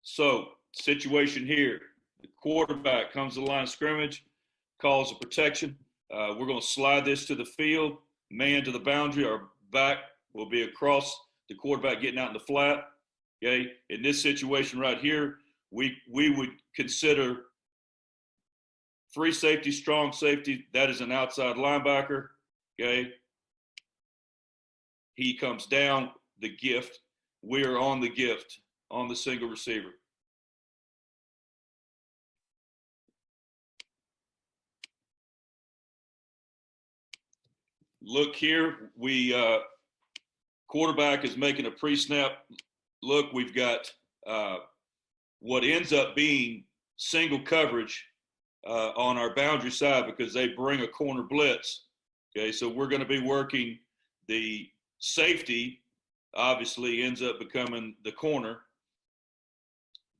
So, situation here, the quarterback comes to the line of scrimmage, calls a protection. We're going to slide this to the field, man to the boundary. Our back will be across the quarterback getting out in the flat. Okay, in this situation right here, we would consider free safety, strong safety. That is an outside linebacker. Okay, he comes down, the gift. We are on the gift, on the single receiver. Look here, quarterback is making a pre-snap look. We've got what ends up being single coverage on our boundary side because they bring a corner blitz. Okay, so we're going to be working the safety, obviously ends up becoming the corner.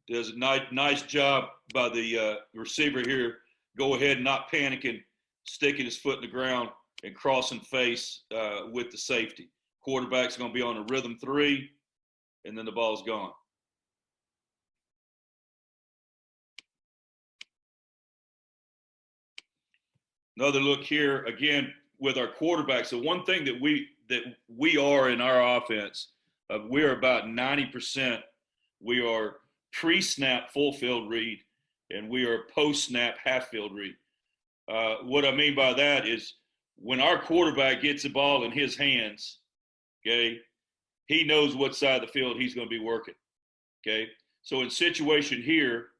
Does a nice job by the receiver here. Go ahead, not panicking, sticking his foot in the ground and crossing face with the safety. Quarterback's going to be on a rhythm 3, and then the ball's gone. Another look here, again, with our quarterback. So one thing that we are in our offense, we're about 90%. We are pre-snap full field read, and we are post-snap half field read. What I mean by that is when our quarterback gets the ball in his hands, okay, he knows what side of the field he's going to be working, okay? So in situation here,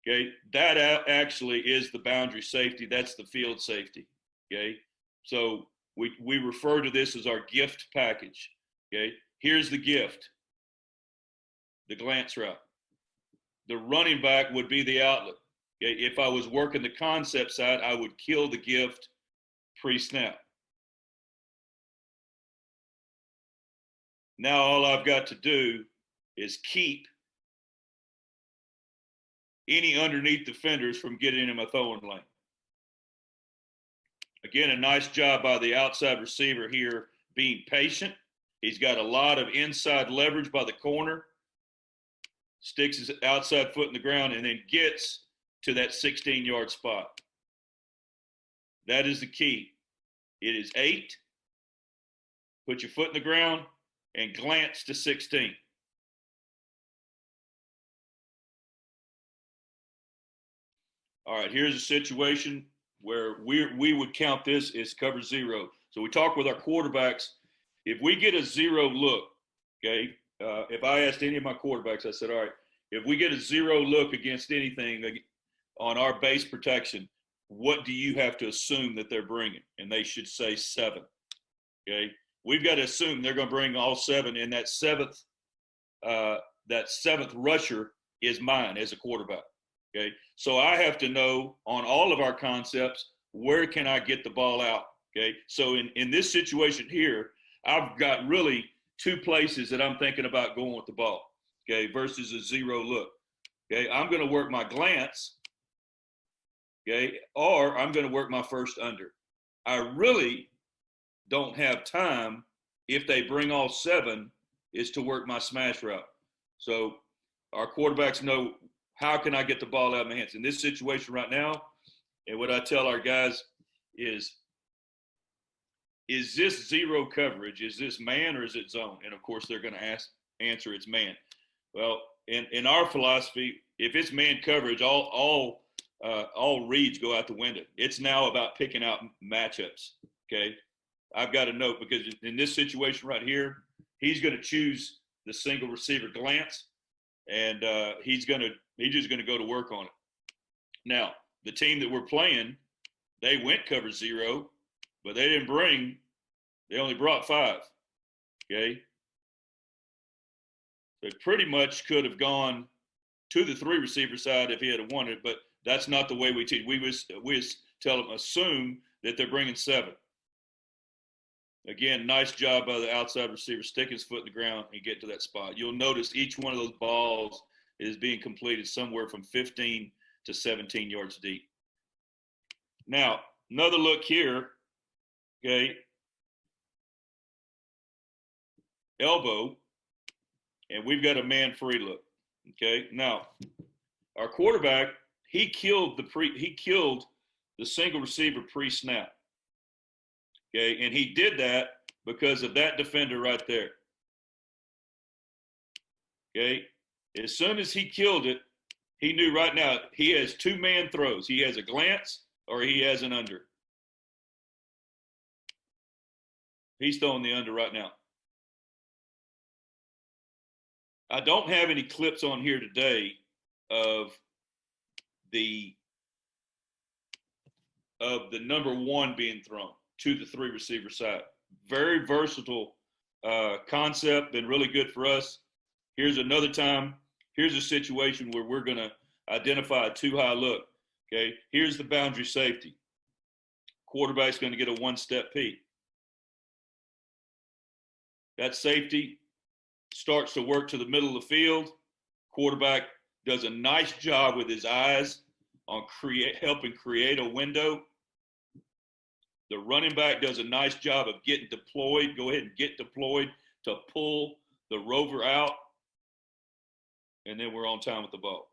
okay, that actually is the boundary safety. That's the field safety, okay? So we refer to this as our gift package, okay? Here's the gift, the glance route. The running back would be the outlet. Okay? If I was working the concept side, I would kill the gift pre-snap. Now all I've got to do is keep any underneath defenders from getting in my throwing lane. Again, a nice job by the outside receiver here being patient. He's got a lot of inside leverage by the corner, sticks his outside foot in the ground, and then gets to that 16-yard spot. That is the key. It is 8. Put your foot in the ground and glance to 16. All right, here's a situation where we would count this as cover 0. So we talk with our quarterbacks. If we get a 0 look, okay, if I asked any of my quarterbacks, I said, all right, if we get a 0 look against anything on our base protection, what do you have to assume that they're bringing? And they should say 7, okay? We've got to assume they're going to bring all 7, and that seventh rusher is mine as a quarterback, okay? So I have to know on all of our concepts, where can I get the ball out, okay? So in this situation here, I've got really 2 places that I'm thinking about going with the ball, okay, versus a 0 look, okay? I'm going to work my glance, okay, or I'm going to work my first under. I really don't have time, if they bring all 7, is to work my smash route. So our quarterbacks know, how can I get the ball out of my hands? In this situation right now, and what I tell our guys is this 0 coverage? Is this man or is it zone? And of course, they're going to answer it's man. Well, in our philosophy, if it's man coverage, all reads go out the window. It's now about picking out matchups, okay? I've got to note, because in this situation right here, he's going to choose the single receiver glance, and he's just going to go to work on it. Now, the team that we're playing, they went cover 0, but they only brought 5, okay? They pretty much could have gone to the 3 receiver side if he had wanted, but that's not the way we teach. We tell them, assume that they're bringing 7. Again, nice job by the outside receiver, stick his foot in the ground and get to that spot. You'll notice each one of those balls is being completed somewhere from 15 to 17 yards deep. Now, another look here, okay, elbow, and we've got a man free look. Okay. Now, our quarterback, he killed the single receiver pre-snap. Okay, and he did that because of that defender right there. Okay, as soon as he killed it, he knew right now he has two-man throws. He has a glance or he has an under. He's throwing the under right now. I don't have any clips on here today of the number one being thrown to the three receiver side. Very versatile concept, been really good for us. Here's another time. Here's a situation where we're going to identify a too high look. Okay, here's the boundary safety. Quarterback's going to get a one-step peek. That safety starts to work to the middle of the field. Quarterback does a nice job with his eyes on helping create a window. The running back does a nice job of getting deployed. Go ahead and get deployed to pull the rover out. And then we're on time with the ball.